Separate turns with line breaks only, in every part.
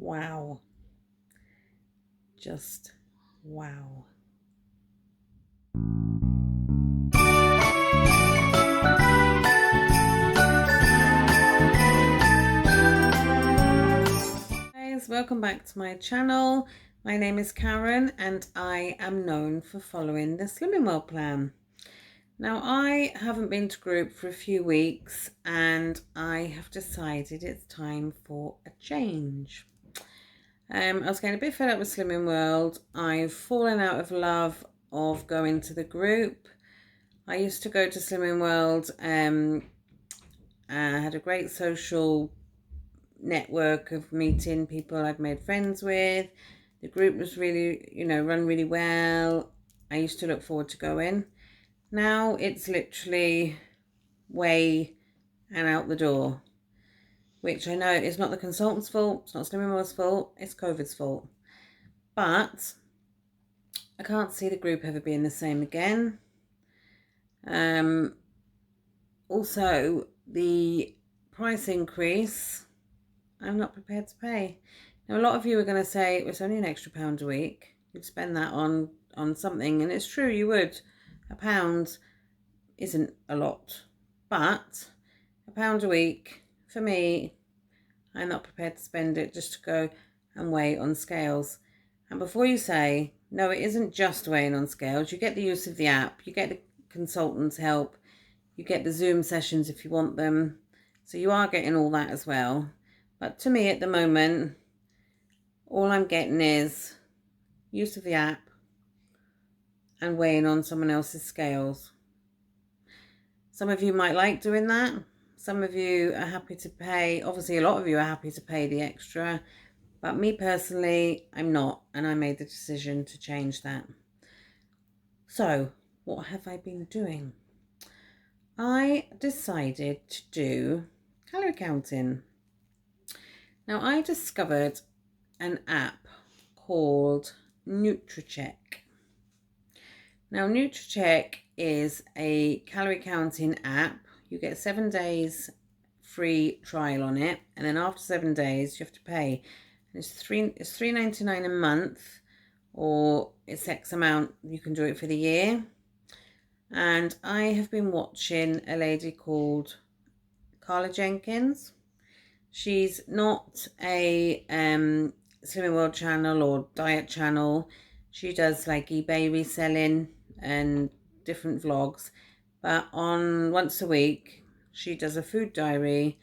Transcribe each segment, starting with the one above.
Wow. Just wow. Guys, welcome back to my channel. My name is Karen and I am known for following the Slimming World plan. Now, I haven't been to group for a few weeks and I have decided it's time for a change. I was getting a bit fed up with Slimming World. I've fallen out of love of going to the group. I used to go to Slimming World. I had a great social network of meeting people I'd made friends with. The group was really, run really well. I used to look forward to going. Now it's literally way and out the door, which I know is not the consultant's fault, it's not Slimming World's fault, it's COVID's fault. But I can't see the group ever being the same again. Also, the price increase, I'm not prepared to pay. Now, a lot of you are going to say it was only an extra £1 a week. You'd spend that on something, and it's true, you would. £1 isn't a lot, but £1 a week, for me, I'm not prepared to spend it just to go and weigh on scales. And before you say, no, it isn't just weighing on scales, you get the use of the app, you get the consultant's help, you get the Zoom sessions if you want them. So you are getting all that as well. But to me at the moment, all I'm getting is use of the app and weighing on someone else's scales. Some of you might like doing that. Some of you are happy to pay. Obviously, a lot of you are happy to pay the extra. But me personally, I'm not. And I made the decision to change that. So, what have I been doing? I decided to do calorie counting. Now, I discovered an app called NutriCheck. Now, NutriCheck is a calorie counting app. You get 7 days free trial on it, and then after 7 days, you have to pay. And it's $3.99 a month, or it's X amount. You can do it for the year. And I have been watching a lady called Carla Jenkins. She's not a Slimming World channel or diet channel. She does like eBay reselling and different vlogs. But on once a week, she does a food diary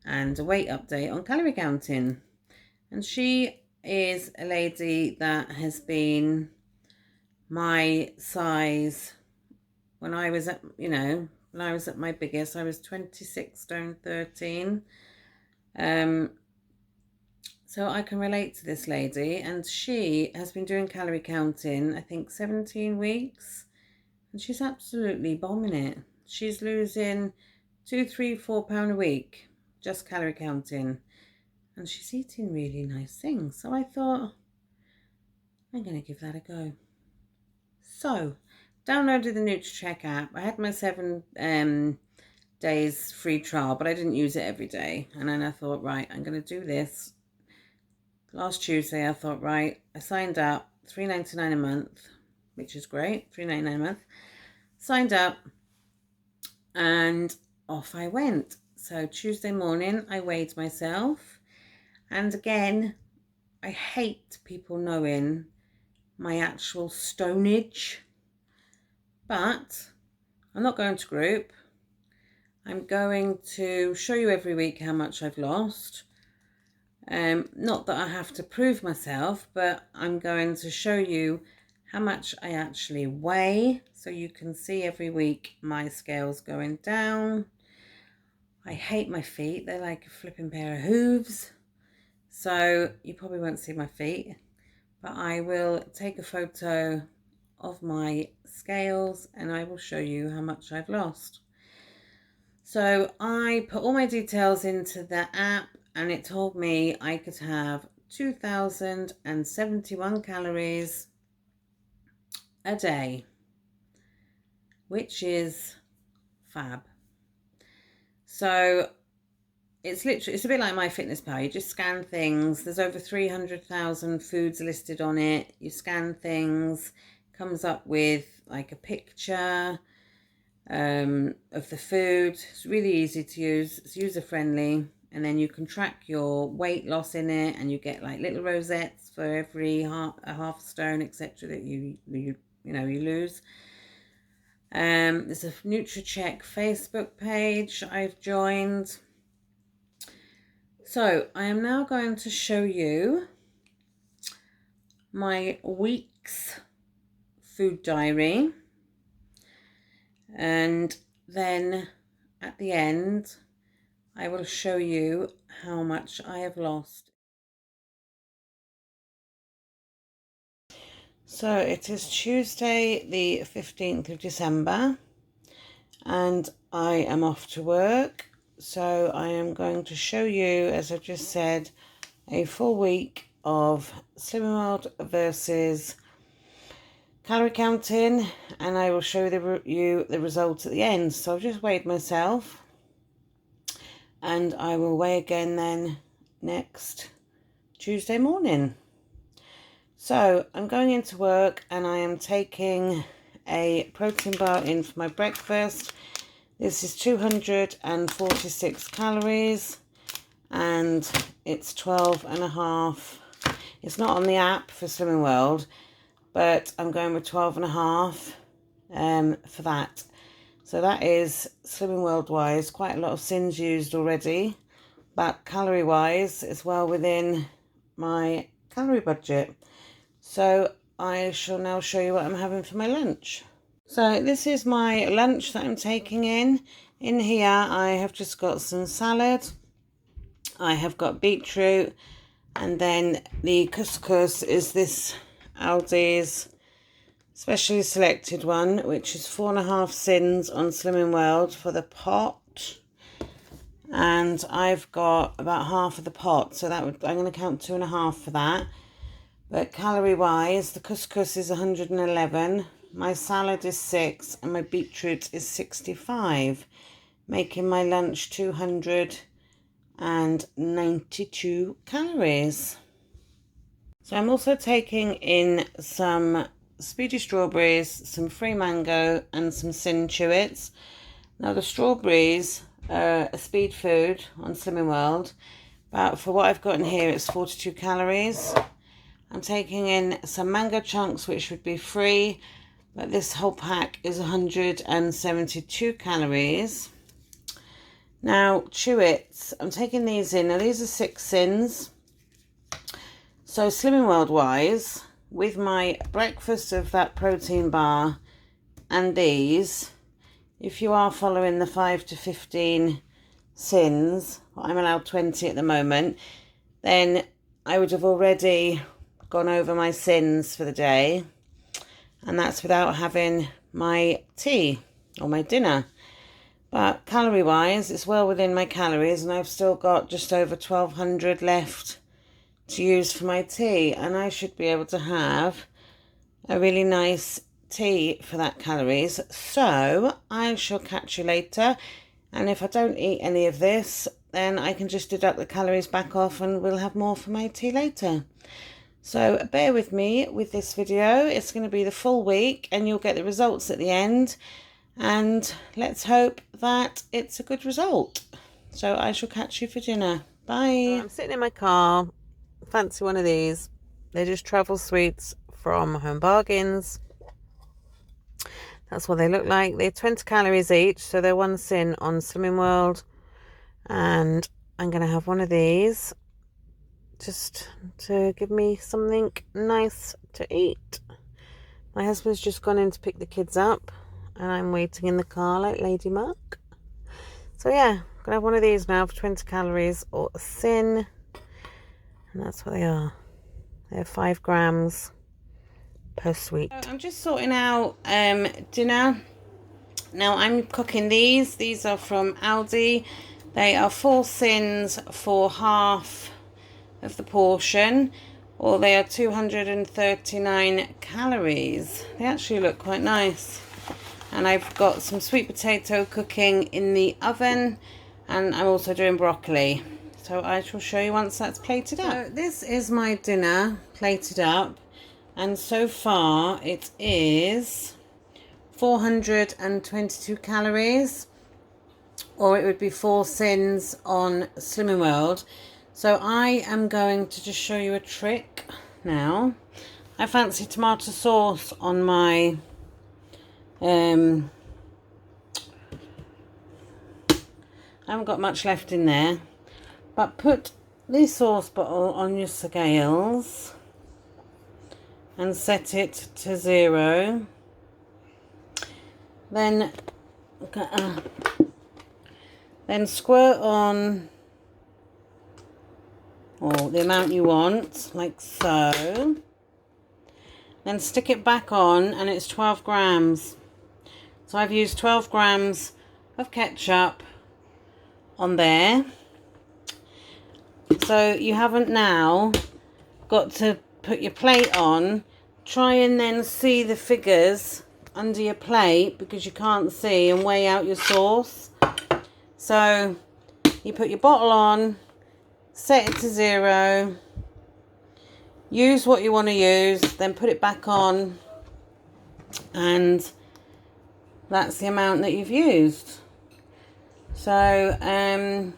and a weight update on calorie counting. And she is a lady that has been my size when I was at, when I was at my biggest. I was 26 stone 13. So I can relate to this lady, and she has been doing calorie counting, I think 17 weeks, and she's absolutely bombing it. She's losing 2, 3, £4 a week, just calorie counting, and she's eating really nice things. So I thought, I'm going to give that a go. So, downloaded the NutriCheck app. I had my 7 days free trial, but I didn't use it every day. And then I thought, right, I'm going to do this. Last Tuesday, I thought, right, I signed up, $3.99 a month, which is great, $3.99 a month. Signed up, and off I went. So Tuesday morning, I weighed myself. And again, I hate people knowing my actual stonage. But I'm not going to group. I'm going to show you every week how much I've lost. Not that I have to prove myself, but I'm going to show you how much I actually weigh, so you can see every week my scales going down. I hate my feet. They're like a flipping pair of hooves. So you probably won't see my feet, but I will take a photo of my scales and I will show you how much I've lost. So I put all my details into the app, and it told me I could have 2,071 calories a day, which is fab. So it's literally, it's a bit like MyFitnessPal. You just scan things. There's over 300,000 foods listed on it. You scan things, comes up with like a picture of the food. It's really easy to use. It's user friendly, and then you can track your weight loss in it, and you get like little rosettes for every half stone, etc. that you lose. There's a NutriCheck Facebook page I've joined. So I am now going to show you my week's food diary, and then at the end I will show you how much I have lost. So it is Tuesday the 15th of December and I am off to work. So I am going to show you, as I've just said, a full week of Slimming World versus calorie counting, and I will show you the results at the end. So I've just weighed myself, and I will weigh again then next Tuesday morning. So I'm going into work and I am taking a protein bar in for my breakfast. This is 246 calories and it's 12.5. It's not on the app for Slimming World, but I'm going with 12.5 for that. So that is Slimming World wise quite a lot of sins used already, but calorie wise it's well within my calorie budget. So I shall now show you what I'm having for my lunch. So this is my lunch that I'm taking in. In here I have just got some salad, I have got beetroot, and then the couscous is this Aldi's specially selected one, which is 4.5 sins on Slimming World for the pot. And I've got about half of the pot, so I'm going to count 2.5 for that. But calorie wise, the couscous is 111, my salad is 6, and my beetroot is 65, making my lunch 292 calories. So I'm also taking in some speedy strawberries, some free mango, and some Sin Chewits. Now the strawberries are a speed food on Slimming World, but for what I've got in here, it's 42 calories. I'm taking in some mango chunks, which would be free, but this whole pack is 172 calories. Now, Chewits, I'm taking these in. Now, these are 6 sins. So, Slimming World wise, with my breakfast of that protein bar and these, if you are following the 5 to 15 sins, I'm allowed 20 at the moment, then I would have already gone over my sins for the day, and that's without having my tea or my dinner. But calorie wise, it's well within my calories, and I've still got just over 1200 left to use for my tea, and I should be able to have a really nice tea for that calories. So I shall catch you later, and if I don't eat any of this, then I can just deduct the calories back off and we'll have more for my tea later. So bear with me with this video. It's going to be the full week and you'll get the results at the end, and let's hope that it's a good result. So I shall catch you for dinner. Bye. I'm sitting in my car. Fancy one of these. They're just travel sweets from Home Bargains. That's what they look like. They're 20 calories each, so they're 1 sin on Slimming World. And I'm going to have one of these just to give me something nice to eat. My husband's just gone in to pick the kids up and I'm waiting in the car like Lady Muck. So yeah, I'm going to have one of these now for 20 calories or a sin. And that's what they are. They're 5 grams per sweet. So I'm just sorting out dinner. Now I'm cooking these. These are from Aldi. They are 4 sins for half of the portion, or they are 239 calories. They actually look quite nice. And I've got some sweet potato cooking in the oven, And I'm also doing broccoli. So I shall show you once that's plated up. So this is my dinner plated up. And so far it is 422 calories. Or it would be 4 sins on Slimming World. So I am going to just show you a trick now. I fancy tomato sauce on my I haven't got much left in there, but put the sauce bottle on your scales and set it to 0. Then squirt on the amount you want, like so. Then stick it back on, and it's 12 grams. So I've used 12 grams of ketchup on there. So you haven't now got to put your plate on. Try and then see the figures under your plate because you can't see, and weigh out your sauce. So you put your bottle on, set it to 0, use what you want to use, then put it back on, and that's the amount that you've used. So and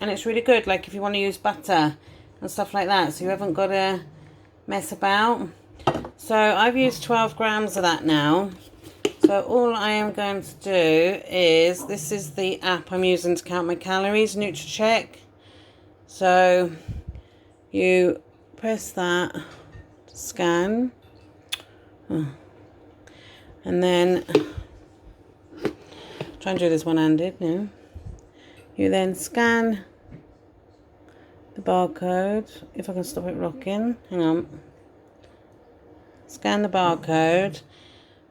it's really good, like if you want to use butter and stuff like that, so you haven't got to mess about. So I've used 12 grams of that now. So all I am going to do is, this is the app I'm using to count my calories, NutriCheck. So you press that, scan, and then try and do this one-handed now. You then scan the barcode, if I can stop it rocking, hang on. Scan the barcode,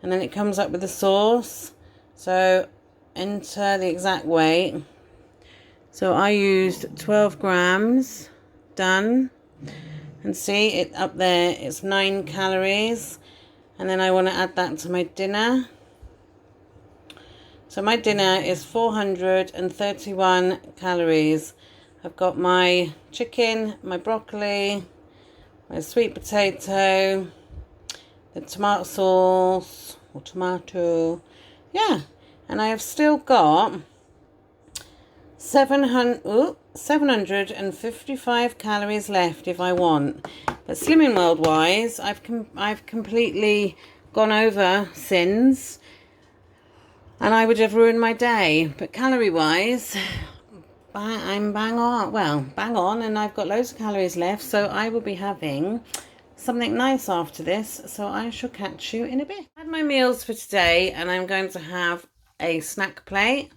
and then it comes up with the sauce. So enter the exact weight. So I used 12 grams, done. And see it up there, it's 9 calories. And then I want to add that to my dinner. So my dinner is 431 calories. I've got my chicken, my broccoli, my sweet potato, the tomato sauce, or tomato, yeah. And I have still got 755 calories left if I want. But Slimming World wise, I've completely gone over sins, and I would have ruined my day. But calorie wise, I'm bang on. Well, bang on, and I've got loads of calories left. So I will be having something nice after this. So I shall catch you in a bit. I had my meals for today, and I'm going to have a snack plate,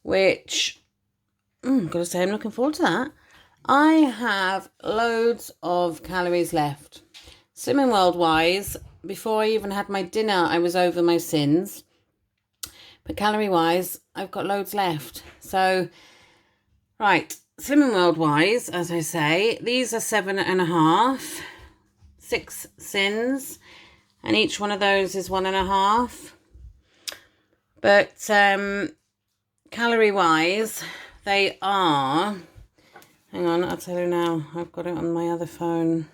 which gotta say, I'm looking forward to that. I have loads of calories left. Slimming World wise, before I even had my dinner, I was over my sins. But calorie wise, I've got loads left. So, right, Slimming World wise, as I say, these are 7.5, 6 sins, and each one of those is 1.5. But calorie wise, they are, hang on, I'll tell you now, I've got it on my other phone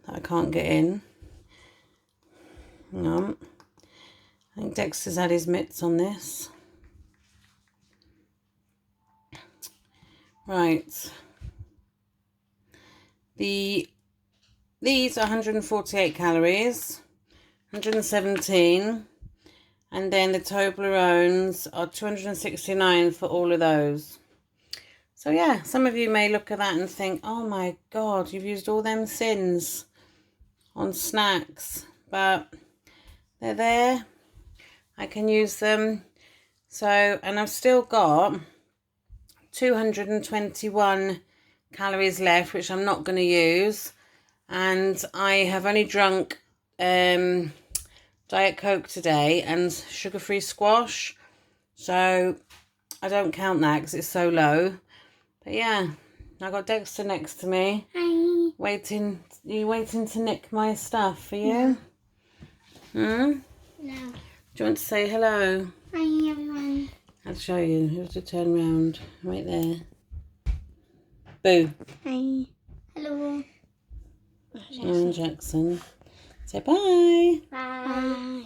that I can't get in. Hang on. I think Dexter's had his mitts on this. Right. These are 148 calories, 117, and then the Toblerones are 269 for all of those. So yeah, some of you may look at that and think, oh my God, you've used all them sins on snacks, but they're there. I can use them. So, and I've still got 221 calories left, which I'm not going to use. And I have only drunk Diet Coke today and sugar-free squash. So I don't count that because it's so low. But yeah, I got Dexter next to me.
Hi.
Waiting. Are you waiting to nick my stuff for you? No.
No.
Do you want to say hello?
Hi everyone.
I'll show you. You have to turn around right there. Boo.
Hi. Hello.
Sharon Jackson. Say bye.
Bye.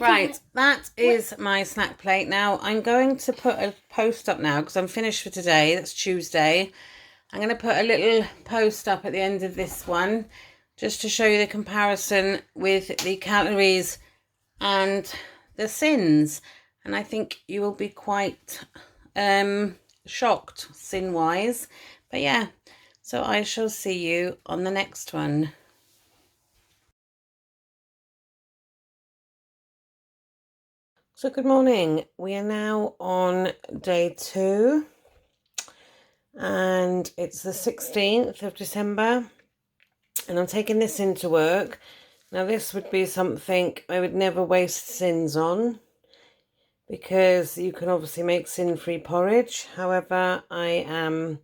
Right, that is my snack plate. Now, I'm going to put a post up now because I'm finished for today. That's Tuesday. I'm going to put a little post up at the end of this one just to show you the comparison with the calories and the sins. And I think you will be quite shocked sin-wise. But yeah, so I shall see you on the next one. So good morning. We are now on day 2 and it's the 16th of December and I'm taking this into work. Now this would be something I would never waste sins on because you can obviously make sin-free porridge. However, I am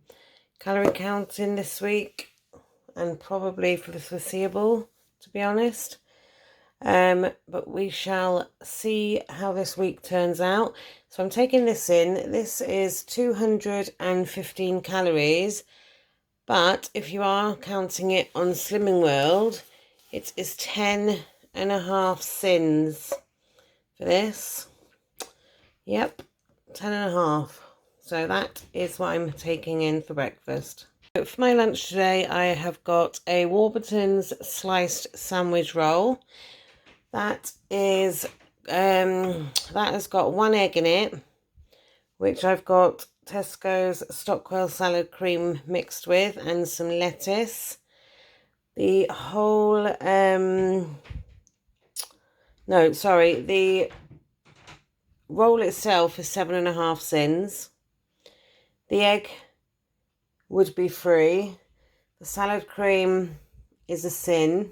calorie counting this week and probably for the foreseeable, to be honest. But we shall see how this week turns out. So I'm taking this in. This is 215 calories, but if you are counting it on Slimming World, it is 10.5 sins for this. Yep, 10.5. So that is what I'm taking in for breakfast. For my lunch today, I have got a Warburton's sliced sandwich roll. That is, that has got 1 egg in it, which I've got Tesco's Stockwell salad cream mixed with and some lettuce. The whole, the roll itself is 7.5 sins. The egg would be free. The salad cream is a sin.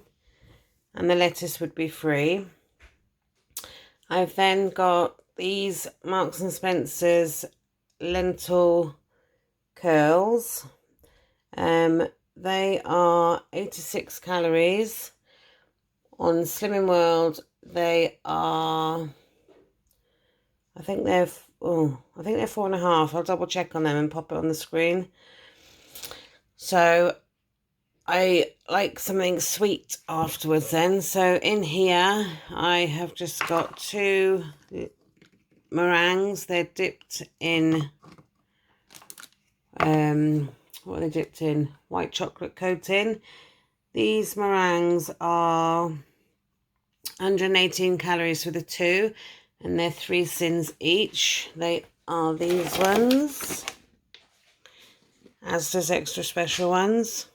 And the lettuce would be free. I've then got these Marks and Spencer's lentil curls. They are 86 calories. On Slimming World, they are, I think they're 4.5. I'll double check on them and pop it on the screen. So I like something sweet afterwards then. So in here, I have just got 2 meringues. They're dipped in, what are they dipped in? White chocolate coating. These meringues are 118 calories for the 2, and they're 3 sins each. They are these ones, Asda's extra special ones.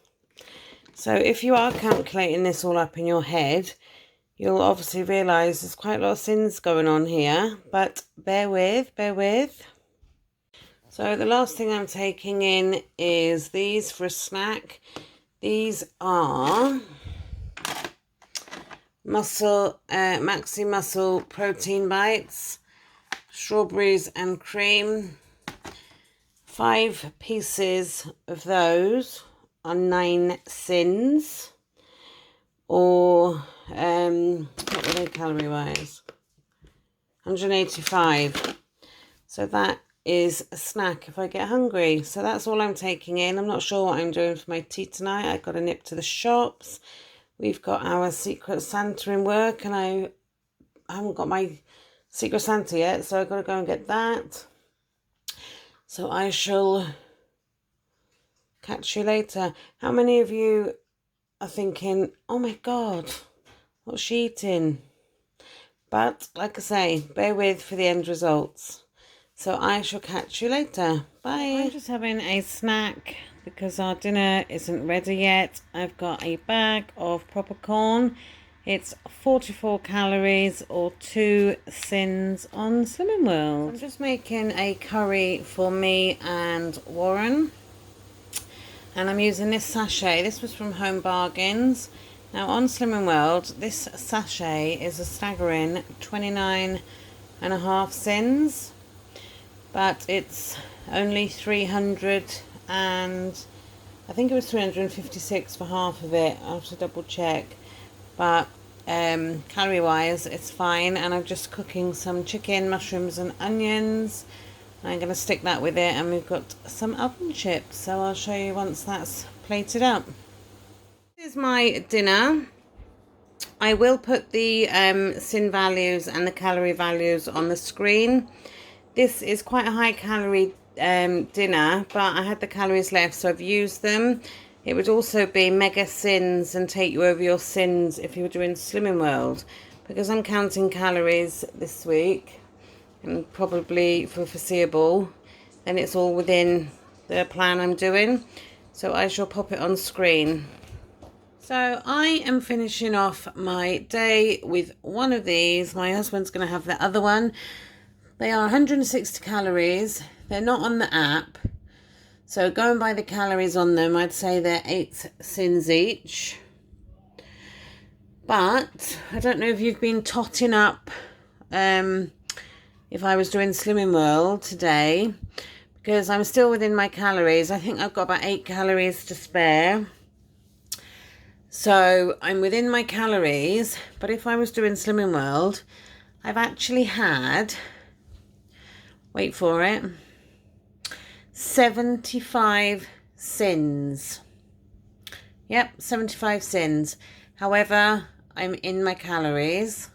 So if you are calculating this all up in your head, you'll obviously realise there's quite a lot of sins going on here, but bear with. So the last thing I'm taking in is these for a snack. These are Maxi Muscle protein bites, strawberries and cream. 5 pieces of those are 9 sins, or what were they calorie wise? 185. So that is a snack if I get hungry. So that's all I'm taking in. I'm not sure what I'm doing for my tea tonight. I've got to nip to the shops. We've got our Secret Santa in work and I haven't got my Secret Santa yet, so I've got to go and get that. So I shall catch you later. How many of you are thinking, oh my God, what's she eating? But like I say, bear with for the end results. So I shall catch you later. Bye. I'm just having a snack because our dinner isn't ready yet. I've got a bag of proper corn. It's 44 calories or 2 sins on Slimming World. I'm just making a curry for me and Warren. And I'm using this sachet. This was from Home Bargains. Now on Slimming World, this sachet is a staggering 29.5 sins. But it's only 300 and I think it was 356 for half of it. I'll have to double check. But calorie wise it's fine. And I'm just cooking some chicken, mushrooms and onions. I'm going to stick that with it, and we've got some oven chips, so I'll show you once that's plated up. This is my dinner. I will put the sin values and the calorie values on the screen. This is quite a high calorie dinner, but I had the calories left, so I've used them. It would also be mega sins and take you over your sins if you were doing Slimming World, because I'm counting calories this week and probably for foreseeable, then it's all within the plan I'm doing. So I shall pop it on screen. So I am finishing off my day with one of these. My husband's going to have the other one. They are 160 calories. They're not on the app. So going by the calories on them, I'd say they're 8 sins each. But I don't know if you've been totting up if I was doing Slimming World today, because I'm still within my calories. I think I've got about 8 calories to spare. So I'm within my calories, but if I was doing Slimming World, I've actually had, wait for it, 75 sins. Yep, 75 sins. However, I'm in my calories.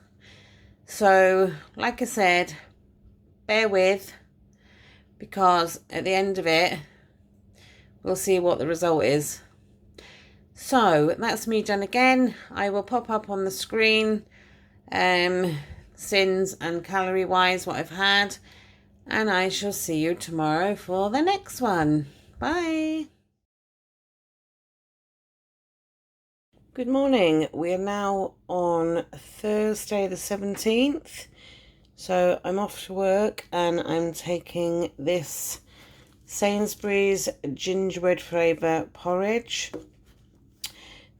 So, like I said, bear with, because at the end of it, we'll see what the result is. So that's me done again. I will pop up on the screen sins and calorie wise what I've had, and I shall see you tomorrow for the next one. Bye. Good morning. We are now on Thursday the 17th. So I'm off to work, and I'm taking this Sainsbury's gingerbread flavour porridge.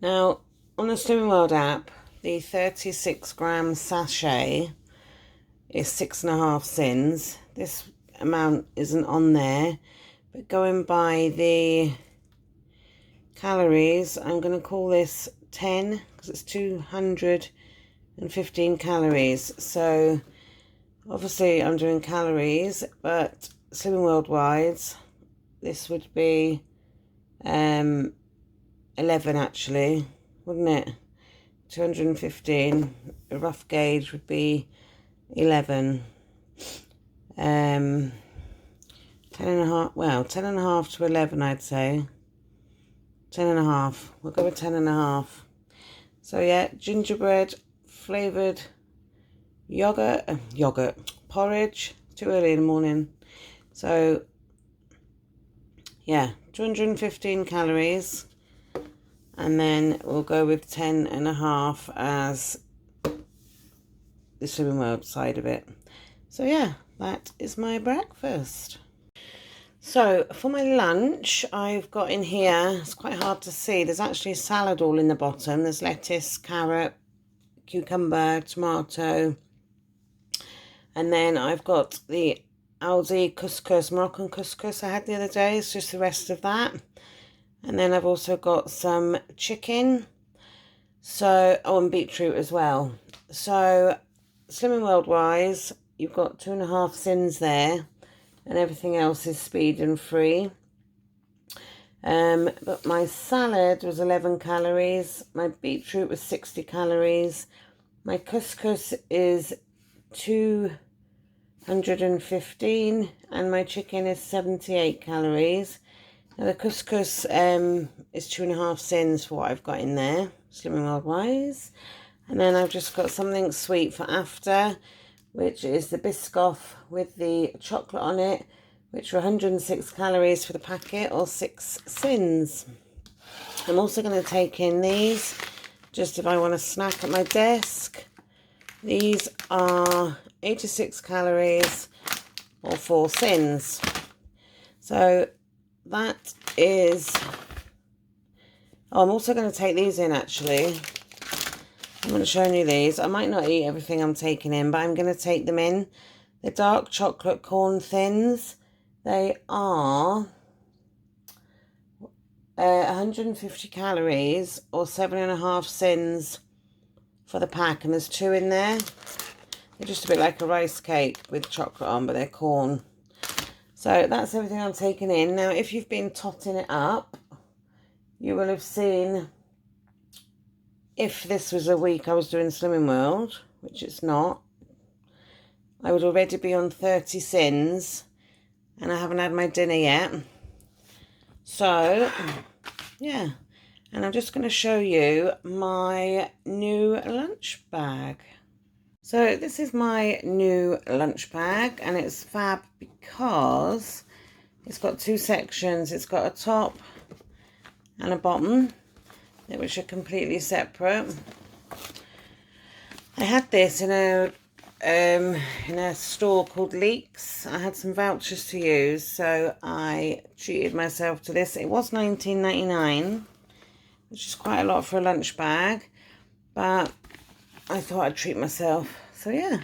Now, on the Slimming World app, the 36 gram sachet is 6.5 sins. This amount isn't on there, but going by the calories, I'm going to call this 10, because it's 215 calories. So, obviously I'm doing calories, but Slimming World wise, this would be 11 actually, wouldn't it? 215, a rough gauge would be 11. 10 and a half, well, 10 and a half to 11, I'd say. 10 and a half, we'll go with 10 and a half. So yeah, gingerbread flavoured yogurt porridge, too early in the morning. So yeah, 215 calories. And then we'll go with 10 and a half as the Slimming World side of it. So yeah, that is my breakfast. So for my lunch, I've got in here, it's quite hard to see, there's actually a salad all in the bottom. There's lettuce, carrot, cucumber, tomato. And then I've got the Aldi couscous, Moroccan couscous I had the other day. It's just the rest of that. And then I've also got some chicken, and beetroot as well. So, Slimming World wise, you've got 2.5 sins there, and everything else is speed and free. But my salad was 11 calories, my beetroot was 60 calories, my couscous is 215, and my chicken is 78 calories. Now the couscous is 2.5 sins for what I've got in there, Slimming World wise. And then I've just got something sweet for after, which is the Biscoff with the chocolate on it, which are 106 calories for the packet, or 6 sins. I'm also going to take in these, just if I want to snack at my desk. These are 86 calories, or 4 sins. So that is, I'm also going to take these in actually. I'm going to show you these. I might not eat everything I'm taking in, but I'm going to take them in. The dark chocolate corn thins, they are 150 calories, or 7.5 sins for the pack, and there's 2 in there. They're just a bit like a rice cake with chocolate on, but they're corn. So that's everything I'm taking in. Now, if you've been totting it up, you will have seen, if this was a week I was doing Slimming World, which it's not, I would already be on 30 sins, and I haven't had my dinner yet. So, yeah. And I'm just going to show you my new lunch bag. So this is my new lunch bag, and it's fab because it's got 2 sections. It's got a top and a bottom, which are completely separate. I had this in a store called Leeks. I had some vouchers to use, so I treated myself to this. It was $19.99, which is quite a lot for a lunch bag, but I thought I'd treat myself. So yeah,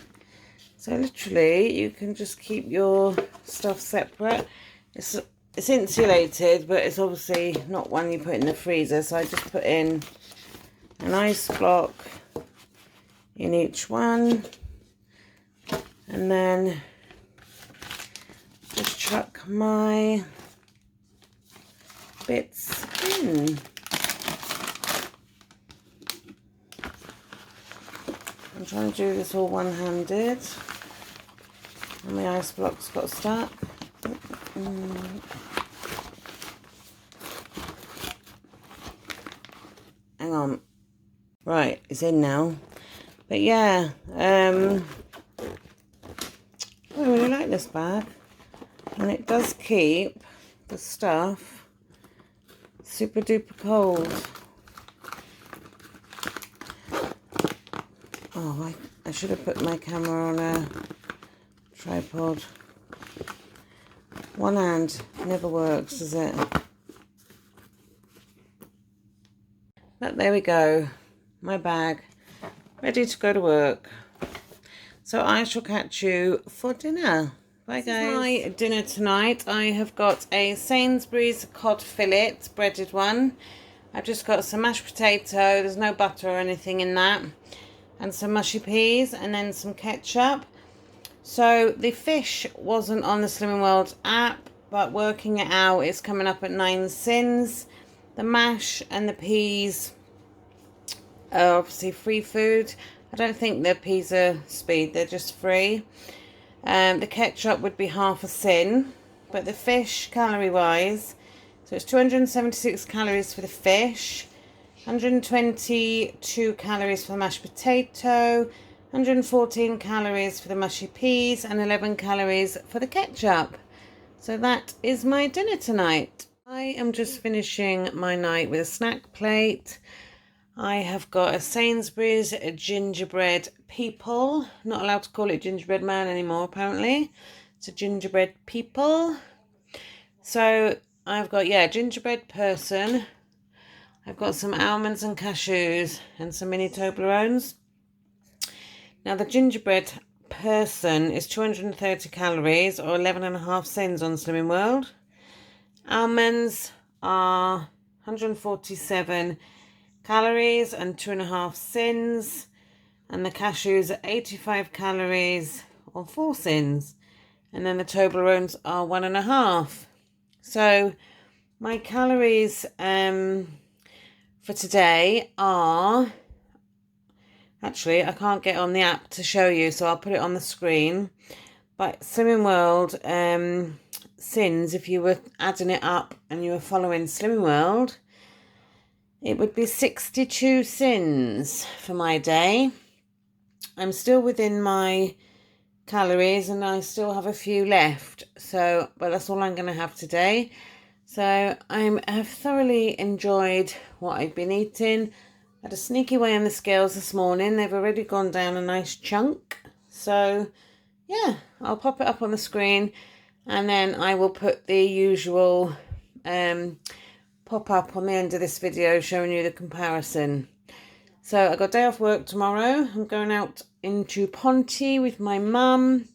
so literally you can just keep your stuff separate. It's insulated, but it's obviously not one you put in the freezer, so I just put in an ice block in each one, and then just chuck my bits in. I'm trying to do this all one-handed, and my ice block's got stuck. Hang on. Right, it's in now. But yeah, I really like this bag, and it does keep the stuff super duper cold. Oh, I should have put my camera on a tripod. One hand never works, does it? But there we go, my bag, ready to go to work. So I shall catch you for dinner. Bye, guys. This is my dinner tonight. I have got a Sainsbury's cod fillet, breaded one. I've just got some mashed potato. There's no butter or anything in that. And some mushy peas, and then some ketchup. So the fish wasn't on the Slimming World app, but working it out, it's coming up at 9 sins. The mash and the peas are obviously free food. I don't think the peas are speed, they're just free. The ketchup would be half a sin, but the fish, calorie wise, so it's 276 calories for the fish, 122 calories for the mashed potato, 114 calories for the mushy peas, and 11 calories for the ketchup. So that is my dinner tonight. I am just finishing my night with a snack plate. I have got a Sainsbury's gingerbread people. Not allowed to call it gingerbread man anymore, apparently. It's a gingerbread people. So I've got, yeah, gingerbread person. I've got some almonds and cashews and some mini Toblerones. Now the gingerbread person is 230 calories or 11.5 sins on Slimming World. Almonds are 147 calories and 2.5 sins. And the cashews are 85 calories or 4 sins. And then the Toblerones are 1.5. So my calories for today are, actually I can't get on the app to show you, so I'll put it on the screen. But Slimming World sins, if you were adding it up and you were following Slimming World, it would be 62 sins for my day. I'm still within my calories and I still have a few left, so but that's all I'm going to have today. So I have thoroughly enjoyed what I've been eating. I had a sneaky way on the scales this morning. They've already gone down a nice chunk. So yeah, I'll pop it up on the screen, and then I will put the usual pop up on the end of this video showing you the comparison. So I got a day off work tomorrow. I'm going out into Ponty with my mum.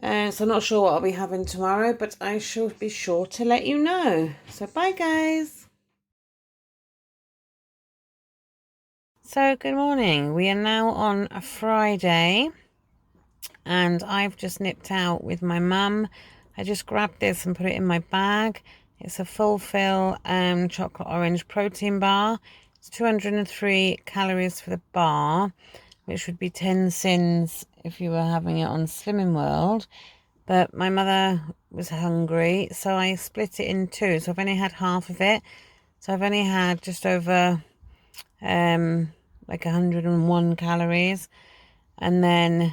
So I'm not sure what I'll be having tomorrow, but I shall be sure to let you know. So bye, guys. So good morning. We are now on a Friday and I've just nipped out with my mum. I just grabbed this and put it in my bag. It's a Fulfill chocolate orange protein bar. It's 203 calories for the bar, which would be 10 sins if you were having it on Slimming World. But my mother was hungry, so I split it in two. So I've only had half of it. So I've only had just over like 101 calories, and then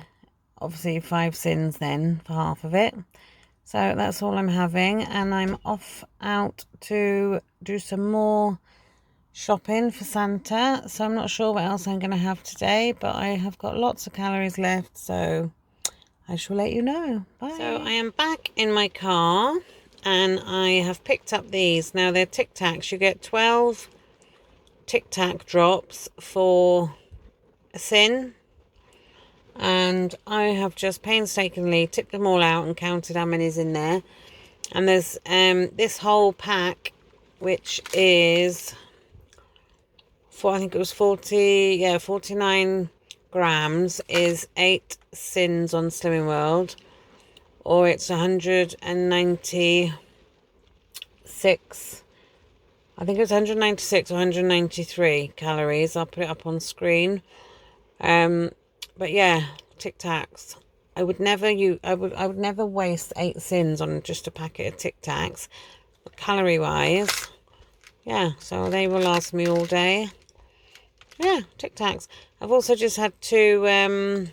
obviously 5 sins then for half of it. So that's all I'm having, and I'm off out to do some more shopping for Santa. So I'm not sure what else I'm going to have today, but I have got lots of calories left, so I shall let you know. Bye. So I am back in my car and I have picked up these. Now they're Tic Tacs. You get 12 Tic Tac drops for a sin, and I have just painstakingly tipped them all out and counted how many's in there. And there's this whole pack, which is I think it was 49 grams, is 8 sins on Slimming World, or it's 196, I think it's 196 or 193 calories. I'll put it up on screen. But yeah, Tic Tacs. I would never waste 8 sins on just a packet of Tic Tacs. Calorie wise, yeah, so they will last me all day. Yeah, Tic Tacs. I've also just had 2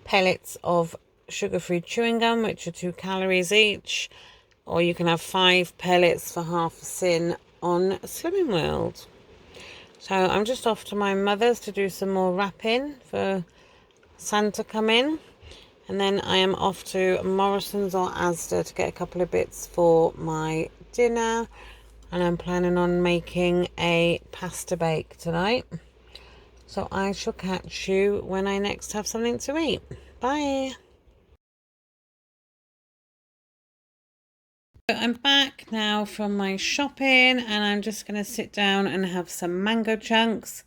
pellets of sugar-free chewing gum, which are 2 calories each. Or you can have 5 pellets for half a sin on Slimming World. So I'm just off to my mother's to do some more wrapping for Santa coming. And then I am off to Morrison's or Asda to get a couple of bits for my dinner. And I'm planning on making a pasta bake tonight. So I shall catch you when I next have something to eat. Bye. So I'm back now from my shopping and I'm just going to sit down and have some mango chunks.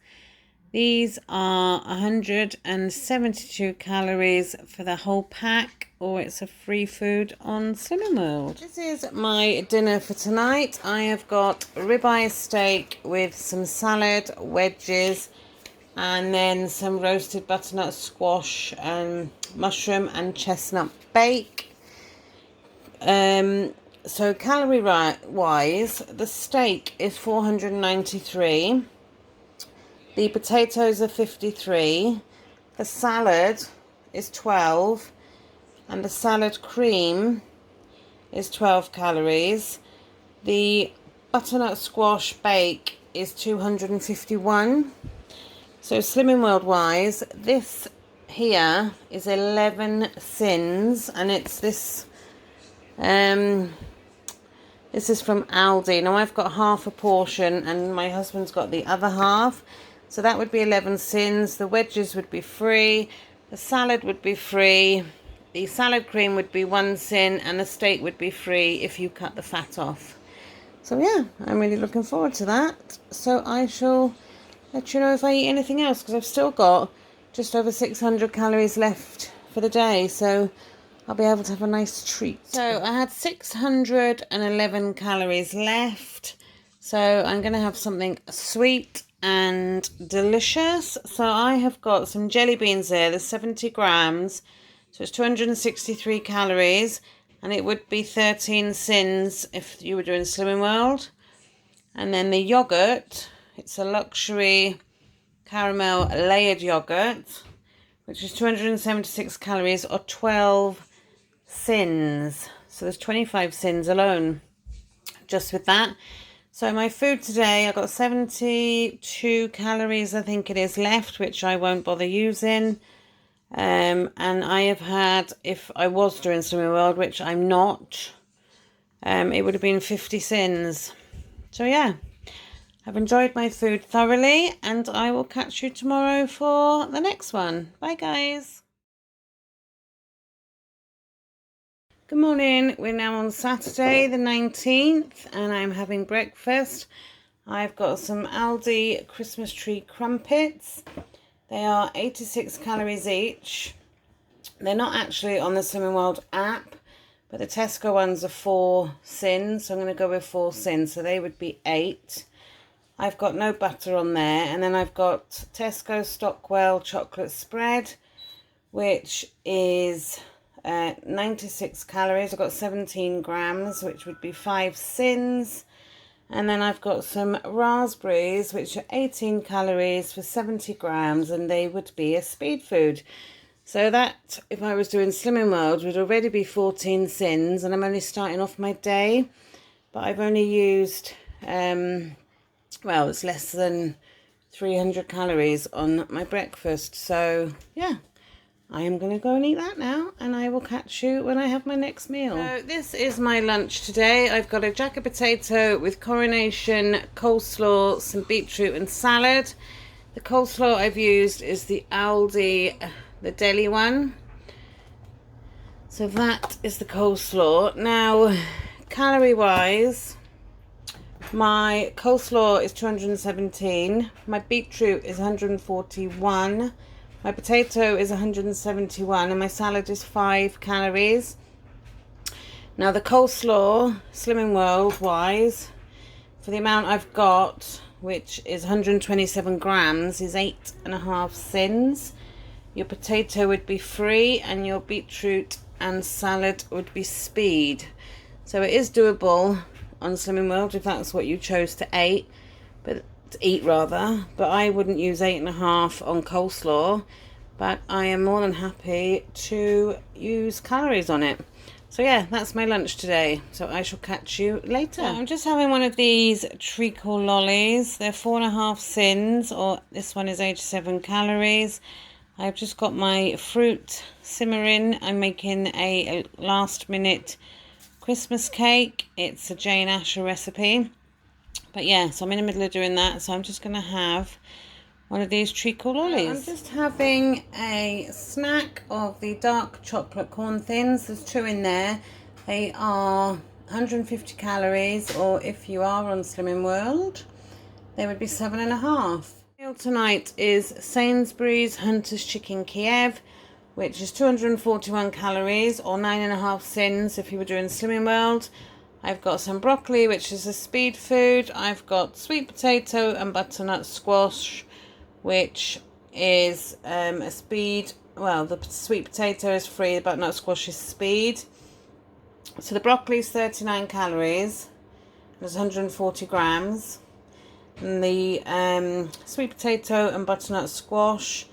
These are 172 calories for the whole pack, or it's a free food on Slimming World. This is my dinner for tonight. I have got ribeye steak with some salad, wedges, and then some roasted butternut squash and mushroom and chestnut bake. So calorie wise, the steak is 493. The potatoes are 53. The salad is 12. And the salad cream is 12 calories. The butternut squash bake is 251. So Slimming World wise, this here is 11 sins, and it's this this is from Aldi. Now I've got half a portion and my husband's got the other half. So that would be 11 sins. The wedges would be free. The salad would be free. The salad cream would be 1 sin, and the steak would be free if you cut the fat off. So yeah, I'm really looking forward to that. So I shall let you know if I eat anything else, because I've still got just over 600 calories left for the day. So I'll be able to have a nice treat. So I had 611 calories left. So I'm going to have something sweet and delicious. So I have got some jelly beans there. There's 70 grams. So it's 263 calories. And it would be 13 sins if you were doing Slimming World. And then the yogurt. It's a luxury caramel layered yogurt, which is 276 calories or 12 sins. So there's 25 sins alone just with that. So my food today, I've got 72 calories, I think it is, left, which I won't bother using. And I have had, if I was doing Slimming World, which I'm not, it would have been 50 sins. So yeah, I've enjoyed my food thoroughly, and I will catch you tomorrow for the next one. Bye guys. Good morning. We're now on Saturday the 19th and I'm having breakfast. I've got some Aldi Christmas tree crumpets. They are 86 calories each. They're not actually on the Slimming World app, but the Tesco ones are 4 sins, so I'm going to go with 4 sins, so they would be 8. I've got no butter on there, and then I've got Tesco Stockwell chocolate spread, which is 96 calories. I've got 17 grams, which would be 5 sins. And then I've got some raspberries, which are 18 calories for 70 grams, and they would be a speed food. So that, if I was doing Slimming World, would already be 14 sins, and I'm only starting off my day. But I've only used, well, it's less than 300 calories on my breakfast. So, yeah. I am going to go and eat that now, and I will catch you when I have my next meal. So this is my lunch today. I've got a jacket potato with coronation, coleslaw, some beetroot and salad. The coleslaw I've used is the Aldi, the deli one. So that is the coleslaw. Now, calorie-wise, my coleslaw is 217. My beetroot is 141. My potato is 171 and my salad is 5 calories. Now the coleslaw, Slimming World wise, for the amount I've got, which is 127 grams, is 8.5 sins. Your potato would be free and your beetroot and salad would be speed. So it is doable on Slimming World if that's what you chose to eat. But I wouldn't use 8.5 on coleslaw, but I am more than happy to use calories on it. So yeah, that's my lunch today, so I shall catch you later. So I'm just having one of these treacle lollies. They're 4.5 sins, or this one is 87 calories. I've just got my fruit simmering. I'm making a last minute Christmas cake. It's a Jane Asher recipe. But yeah, so I'm in the middle of doing that. So I'm just going to have one of these treacle lollies. I'm just having a snack of the dark chocolate corn thins. There's 2 in there. They are 150 calories, or if you are on Slimming World, they would be 7.5. Meal tonight is Sainsbury's Hunter's Chicken Kiev, which is 241 calories, or 9.5 sins if you were doing Slimming World. I've got some broccoli, which is a speed food. I've got sweet potato and butternut squash, which is a speed. Well, the sweet potato is free, the butternut squash is speed. So the broccoli is 39 calories. There's 140 grams. And the sweet potato and butternut squash,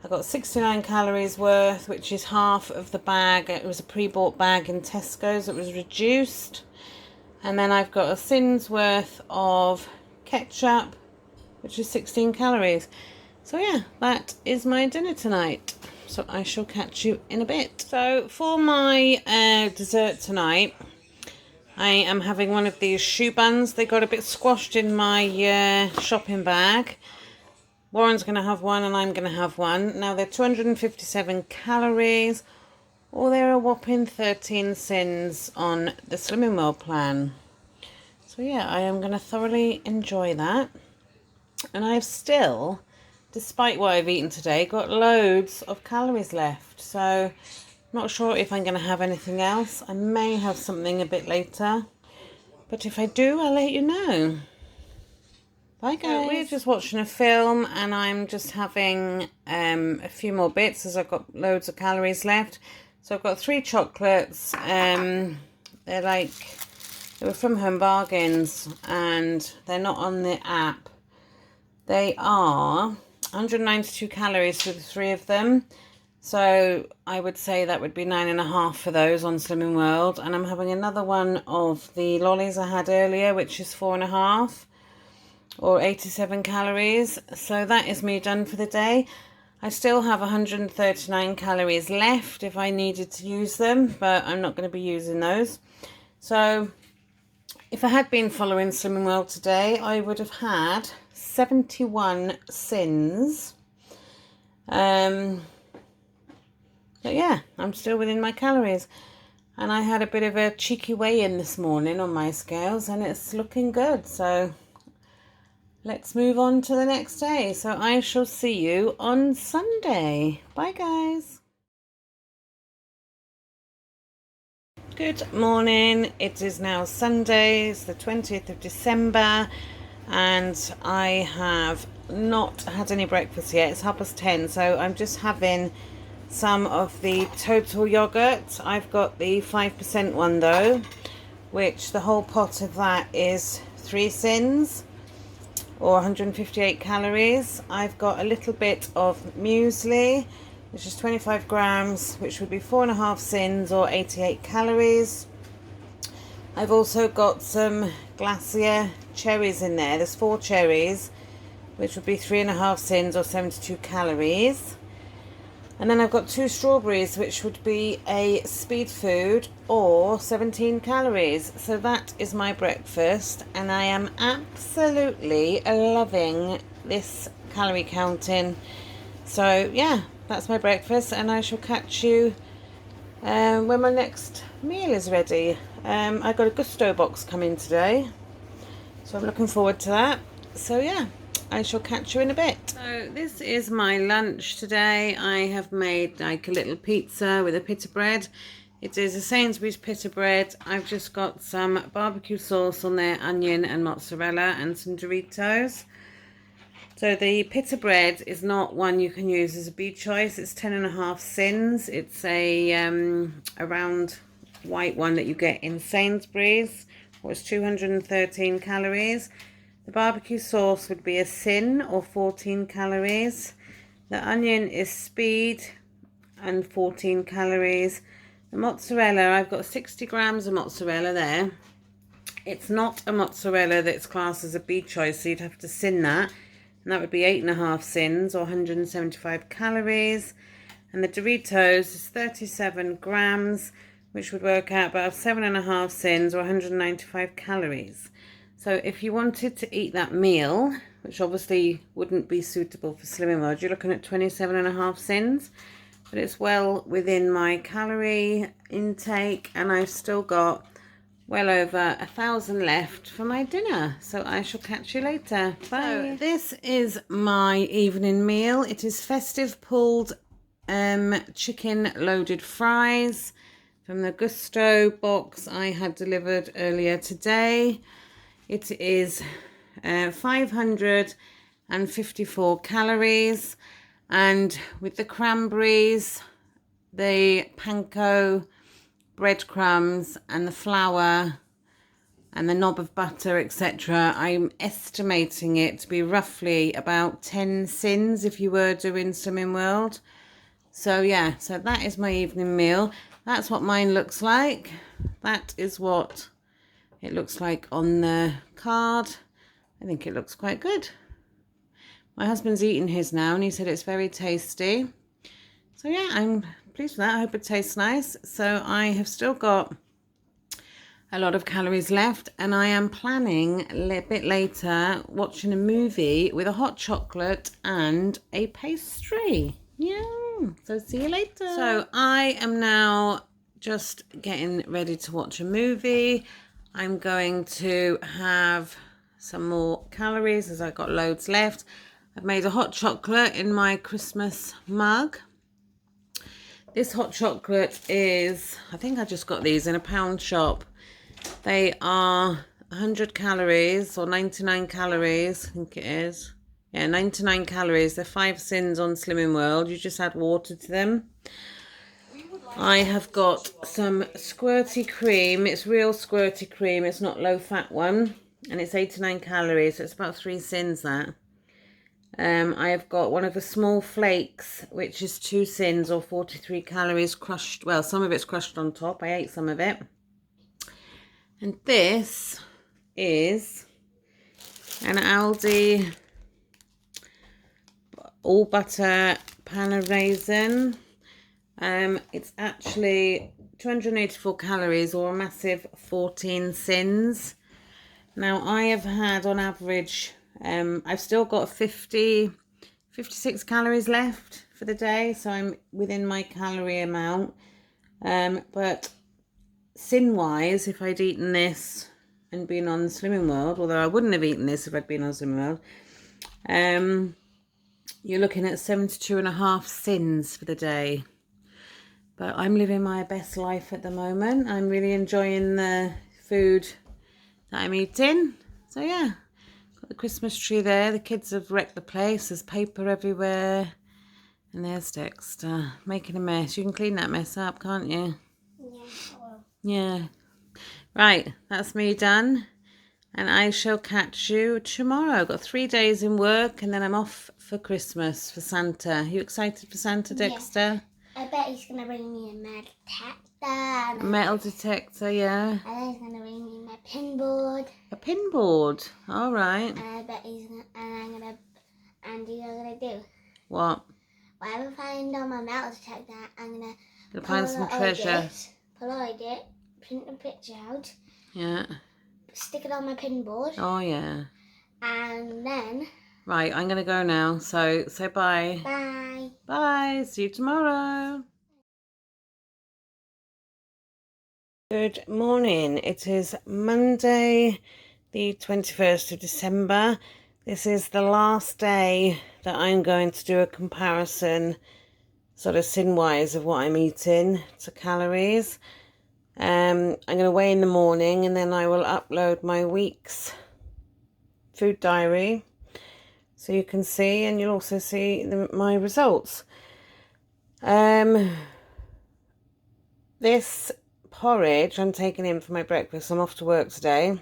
I got 69 calories worth, which is half of the bag. It was a pre-bought bag in Tesco's. It was reduced. And then I've got a sin's worth of ketchup, which is 16 calories. So yeah, that is my dinner tonight. So I shall catch you in a bit. So for my dessert tonight, I am having one of these choux buns. They got a bit squashed in my shopping bag. Warren's going to have one and I'm going to have one. Now they're 257 calories. Or they're a whopping 13 sins on the Slimming World plan. So yeah, I am going to thoroughly enjoy that. And I've still, despite what I've eaten today, got loads of calories left. So not sure if I'm going to have anything else. I may have something a bit later. But if I do, I'll let you know. Bye guys. So we're just watching a film and I'm just having a few more bits as I've got loads of calories left. So I've got 3 chocolates. They were from Home Bargains and they're not on the app. They are 192 calories for the 3 of them. So I would say that would be 9.5 for those on Slimming World. And I'm having another one of the lollies I had earlier, which is 4.5 or 87 calories. So that is me done for the day. I still have 139 calories left if I needed to use them, but I'm not going to be using those. So if I had been following Slimming World today, I would have had 71 sins. But yeah, I'm still within my calories. And I had a bit of a cheeky weigh-in this morning on my scales and it's looking good. So let's move on to the next day. So I shall see you on Sunday. Bye, guys. Good morning. It is now Sunday, it's the 20th of December, and I have not had any breakfast yet. It's 10:30, so I'm just having some of the total yogurt. I've got the 5% one though, which the whole pot of that is 3 sins or 158 calories. I've got a little bit of muesli, which is 25 grams, which would be 4.5 sins or 88 calories. I've also got some Glacier cherries in there. There's 4 cherries, which would be 3.5 sins or 72 calories. And then I've got 2 strawberries, which would be a speed food or 17 calories. So that is my breakfast, and I am absolutely loving this calorie counting. So yeah, that's my breakfast, and I shall catch you when my next meal is ready. I got a Gusto box coming today, so I'm looking forward to that. So yeah, I shall catch you in a bit. So this is my lunch today. I have made like a little pizza with a pita bread. It is a Sainsbury's pita bread. I've just got some barbecue sauce on there, onion and mozzarella, and some Doritos. So the pita bread is not one you can use as a B choice. It's 10.5 sins. It's a round white one that you get in Sainsbury's. It's 213 calories. The barbecue sauce would be a sin or 14 calories. The onion is speed and 14 calories. The mozzarella, I've got 60 grams of mozzarella there. It's not a mozzarella that's classed as a B choice, so you'd have to sin that. And that would be 8.5 sins or 175 calories. And the Doritos is 37 grams, which would work out about 7.5 sins or 195 calories. So if you wanted to eat that meal, which obviously wouldn't be suitable for Slimming World, you're looking at 27.5 sins. But it's well within my calorie intake, and I've still got well over 1,000 left for my dinner. So I shall catch you later. Bye. So this is my evening meal. It is festive pulled chicken loaded fries from the Gusto box I had delivered earlier today. It is 554 calories, and with the cranberries, the panko breadcrumbs and the flour and the knob of butter, etc., I'm estimating it to be roughly about 10 sins if you were doing Slimming World. So yeah, so that is my evening meal. That's what mine looks like. That is what it looks like on the card. I think it looks quite good. My husband's eating his now, and he said it's very tasty. So yeah, I'm pleased with that. I hope it tastes nice. So I have still got a lot of calories left, and I am planning a bit later watching a movie with a hot chocolate and a pastry. Yeah, so see you later. So I am now just getting ready to watch a movie. I'm going to have some more calories as I've got loads left. I've made a hot chocolate in my Christmas mug. This hot chocolate is, I think I just got these in a pound shop. They are 100 calories or 99 calories, I think it is. Yeah, 99 calories. They're 5 sins on Slimming World. You just add water to them. I have got some squirty cream. It's real squirty cream. It's not low fat one. And it's 89 calories. So it's about 3 sins that. I have got one of the small flakes, which is 2 sins or 43 calories crushed. Well, some of it's crushed on top. I ate some of it. And this is an Aldi all butter pan raisin. It's actually 284 calories or a massive 14 sins. Now I have had on average, I've still got 56 calories left for the day, so I'm within my calorie amount. But sin wise, if I'd eaten this and been on Slimming World, although I wouldn't have eaten this if I'd been on Slimming World, you're looking at 72.5 sins for the day. But I'm living my best life at the moment. I'm really enjoying the food that I'm eating. So yeah, got the Christmas tree there. The kids have wrecked the place. There's paper everywhere. And there's Dexter making a mess. You can clean that mess up, can't you?
Yeah, I will.
Yeah. Right, that's me done. And I shall catch you tomorrow. I've got 3 days in work and then I'm off for Christmas, for Santa. Are you excited for Santa, Dexter?
I bet he's going to bring me a metal detector.
A metal detector, yeah.
And then he's going to bring me my pinboard.
A pinboard. All right.
And I bet he's going to, and you know what I'm going to do?
What?
Whatever I find on my metal detector, I'm going to
find some treasure.
Polaroid it, print a picture out.
Yeah.
Stick it on my pinboard.
Oh, yeah.
And then...
Right, I'm going to go now. So, say bye.
Bye.
Bye. See you tomorrow. Good morning. It is Monday, the 21st of December. This is the last day that I'm going to do a comparison, sort of sin-wise, of what I'm eating to calories. I'm going to weigh in the morning and then I will upload my week's food diary so you can see, and you'll also see my results. This porridge I'm taking in for my breakfast. I'm off to work today.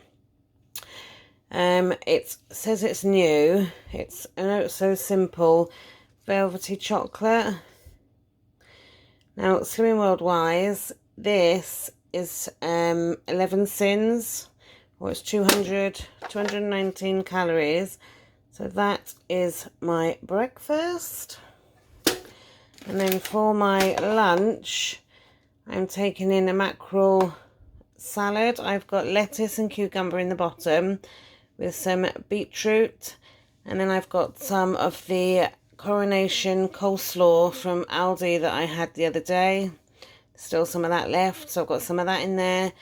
It says it's new. It's, I know it's so simple, velvety chocolate. Now, Slimming World wise, this is 11 sins, or it's 219 calories. So that is my breakfast. And then for my lunch, I'm taking in a mackerel salad. I've got lettuce and cucumber in the bottom with some beetroot. And then I've got some of the Coronation coleslaw from Aldi that I had the other day. Still some of that left, so I've got some of that in there.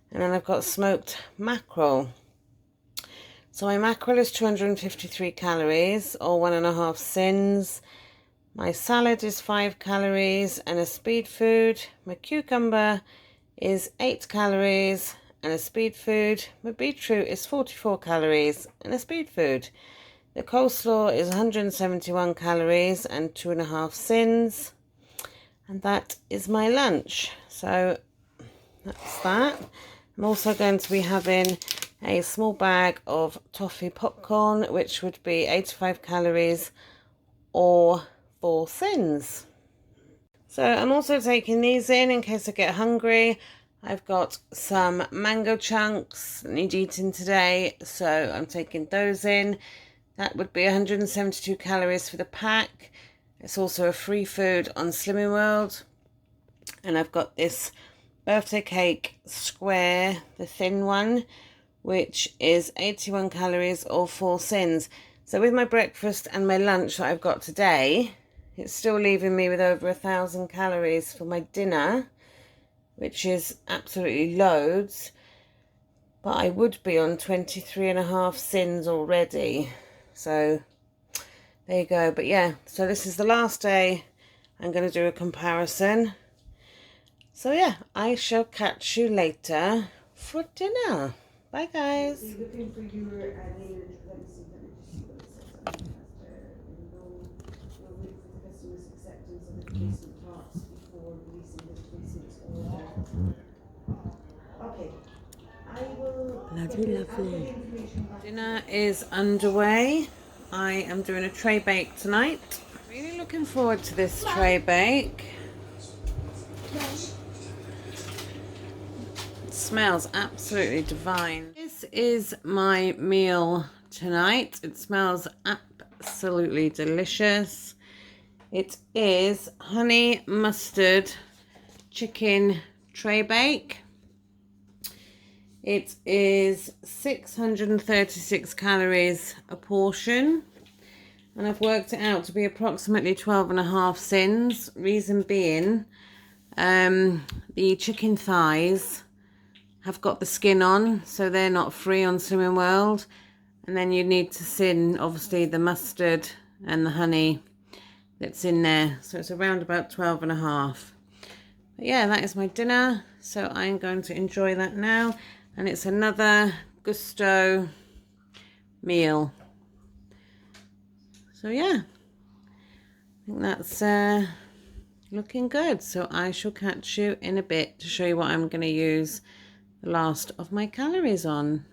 And then I've got smoked mackerel. So my mackerel is 253 calories, or 1.5 sins. My salad is 5 calories and a speed food. My cucumber is 8 calories and a speed food. My beetroot is 44 calories and a speed food. The coleslaw is 171 calories and 2.5 sins. And that is my lunch. So that's that. I'm also going to be having a small bag of toffee popcorn, which would be 85 calories or 4 sins. So I'm also taking these in case I get hungry. I've got some mango chunks that need eating today, so I'm taking those in. That would be 172 calories for the pack. It's also a free food on Slimming World. And I've got this birthday cake square, the thin one, which is 81 calories or 4 sins. So with my breakfast and my lunch that I've got today, it's still leaving me with over 1,000 calories for my dinner, which is absolutely loads. But I would be on 23.5 sins already. So there you go. But yeah, so this is the last day. I'm going to do a comparison. So yeah, I shall catch you later for dinner. Bye guys. Lovely, lovely. Dinner is underway. I am doing a tray bake tonight. Really looking forward to this tray bake. It smells absolutely divine. This is my meal tonight. It smells absolutely delicious. It is honey mustard chicken tray bake. It is 636 calories a portion, and I've worked it out to be approximately 12.5 sins. Reason being, the chicken thighs have got the skin on, so they're not free on Slimming World. And then you need to sin, obviously, the mustard and the honey that's in there. So it's around about 12.5. But yeah, that is my dinner. So I'm going to enjoy that now. And it's another Gusto meal. So yeah, I think that's looking good. So I shall catch you in a bit to show you what I'm going to use the last of my calories on.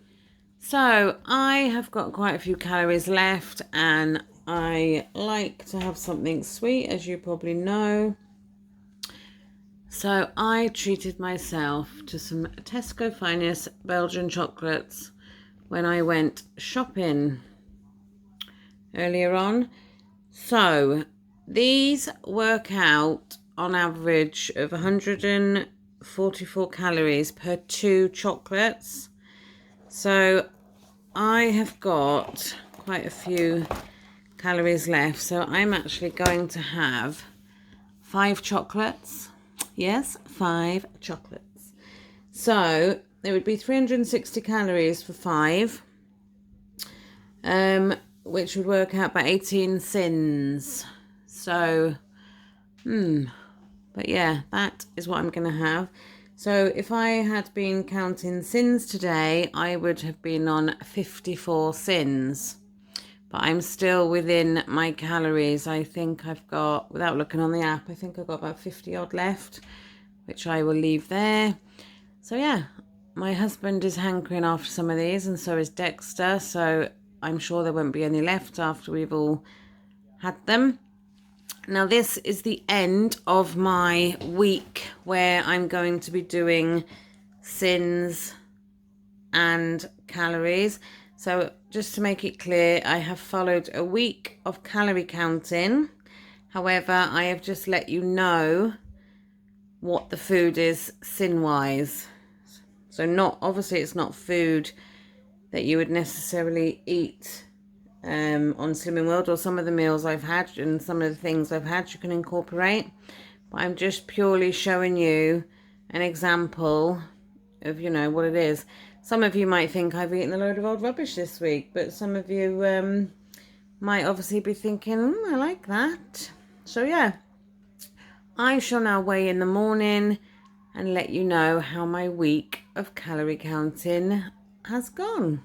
So I have got quite a few calories left, and I like to have something sweet, as you probably know. So I treated myself to some Tesco Finest Belgian chocolates when I went shopping earlier on. So these work out on average of 144 calories per 2 chocolates. So I have got quite a few calories left. So I'm actually going to have 5 chocolates. Yes, 5 chocolates. So there would be 360 calories for 5. Which would work out by 18 sins. So, but yeah, that is what I'm going to have. So if I had been counting sins today, I would have been on 54 sins. But I'm still within my calories. I think I've got, without looking on the app, I think I've got about 50 odd left, which I will leave there. So yeah, my husband is hankering after some of these, and so is Dexter. So I'm sure there won't be any left after we've all had them. Now this is the end of my week where I'm going to be doing sins and calories. So just to make it clear, I have followed a week of calorie counting. However, I have just let you know what the food is sin-wise. So not, obviously it's not food that you would necessarily eat on Slimming World, or some of the meals I've had and some of the things I've had you can incorporate. But I'm just purely showing you an example of, you know, what it is. Some of you might think I've eaten a load of old rubbish this week, but some of you might obviously be thinking, I like that. So yeah, I shall now weigh in the morning and let you know how my week of calorie counting has gone.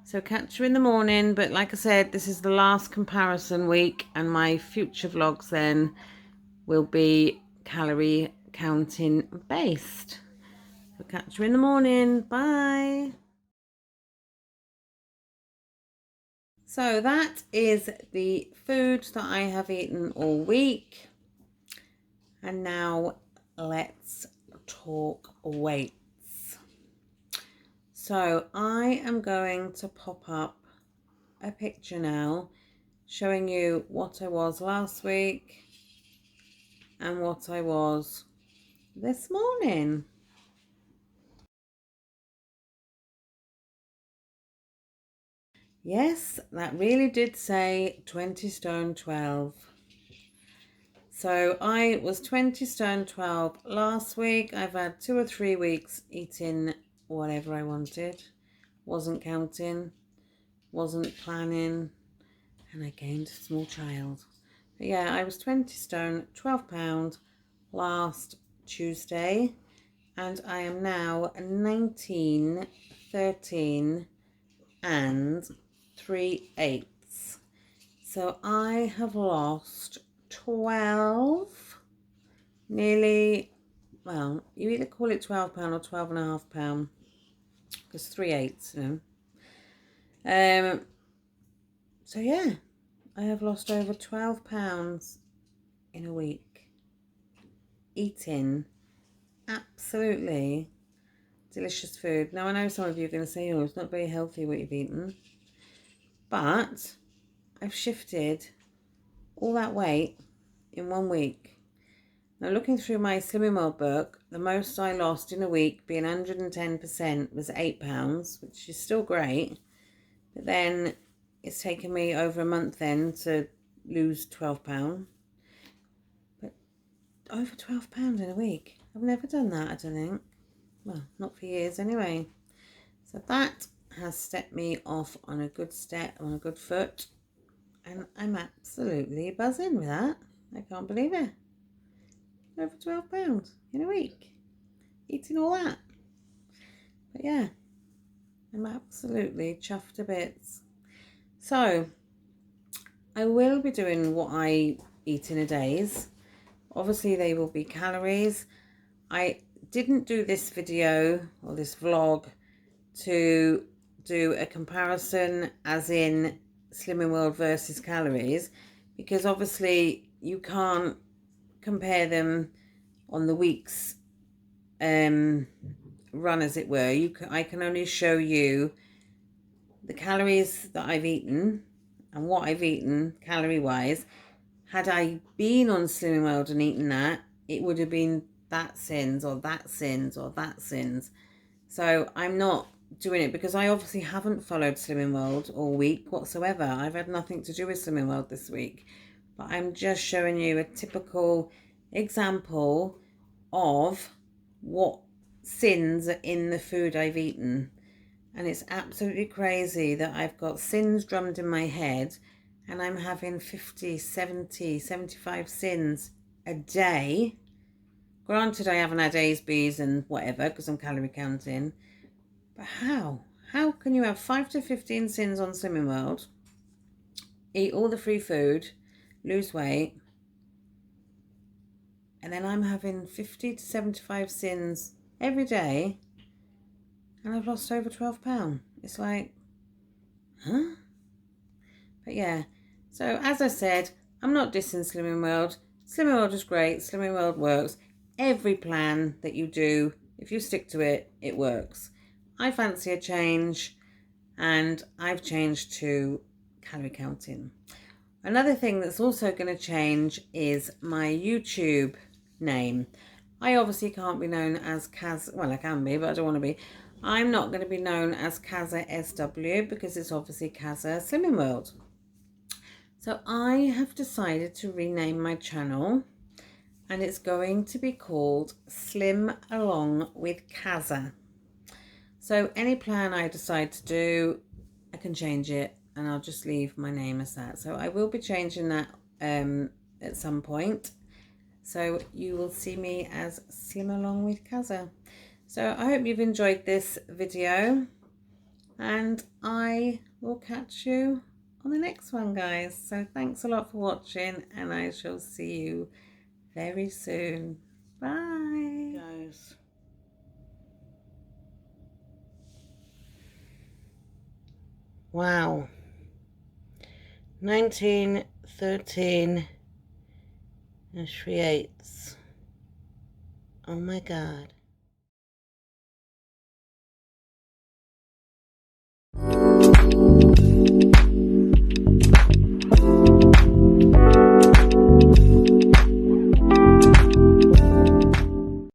So catch you in the morning, but like I said, this is the last comparison week, and my future vlogs then will be calorie counting based. So catch you in the morning. Bye. So that is the food that I have eaten all week. And now let's talk weights. So I am going to pop up a picture now showing you what I was last week and what I was this morning. Yes, that really did say 20 stone 12. So I was 20 stone 12 last week. I've had 2 or 3 weeks eating whatever I wanted. Wasn't counting, wasn't planning, and I gained a small child. But yeah, I was 20 stone 12 pound last Tuesday, and I am now 19, 13 and 3/8. So I have lost 12, nearly, well, you either call it £12 or £12.5, because 3/8, you know. So yeah, I have lost over £12 in a week, eating absolutely delicious food. Now I know some of you are going to say, oh, it's not very healthy what you've eaten, but I've shifted all that weight in 1 week. Now looking through my Slimming World book, the most I lost in a week, being 110%, was £8, which is still great. But then it's taken me over a month then to lose £12. But over £12 in a week. I've never done that, I don't think. Well, not for years anyway. So that has stepped me off on a good step, on a good foot. And I'm absolutely buzzing with that. I can't believe it. Over £12 in a week. Eating all that. But yeah, I'm absolutely chuffed to bits. So, I will be doing what I eat in a day's. Obviously, they will be calories. I didn't do this video or this vlog to do a comparison as in Slimming World versus calories, because obviously you can't compare them on the week's run, as it were. I can only show you the calories that I've eaten and what I've eaten calorie wise. Had I been on Slimming World and eaten that, it would have been that sins or that sins or that sins. So I'm not doing it because I obviously haven't followed Slimming World all week whatsoever. I've had nothing to do with Slimming World this week. But I'm just showing you a typical example of what sins are in the food I've eaten. And it's absolutely crazy that I've got sins drummed in my head and I'm having 50, 70, 75 sins a day. Granted, I haven't had A's, B's and whatever because I'm calorie counting. But how? How can you have 5 to 15 sins on Slimming World, eat all the free food, lose weight, and then I'm having 50 to 75 sins every day and I've lost over £12? It's like, huh? But yeah, so as I said, I'm not dissing Slimming World. Slimming World is great. Slimming World works. Every plan that you do, if you stick to it, it works. I fancy a change and I've changed to calorie counting. Another thing that's also going to change is my YouTube name. I obviously can't be known as Kaz, well I can be, but I don't want to be. I'm not going to be known as Kazza SW because it's obviously Kazza Slimming World. So I have decided to rename my channel and it's going to be called Slim Along with Kazza. So any plan I decide to do, I can change it and I'll just leave my name as that. So I will be changing that at some point. So you will see me as Slim Along with Kazza. So I hope you've enjoyed this video and I will catch you on the next one, guys. So thanks a lot for watching and I shall see you very soon. Bye, guys. Wow. 19, 13 and 3/8. Oh my God.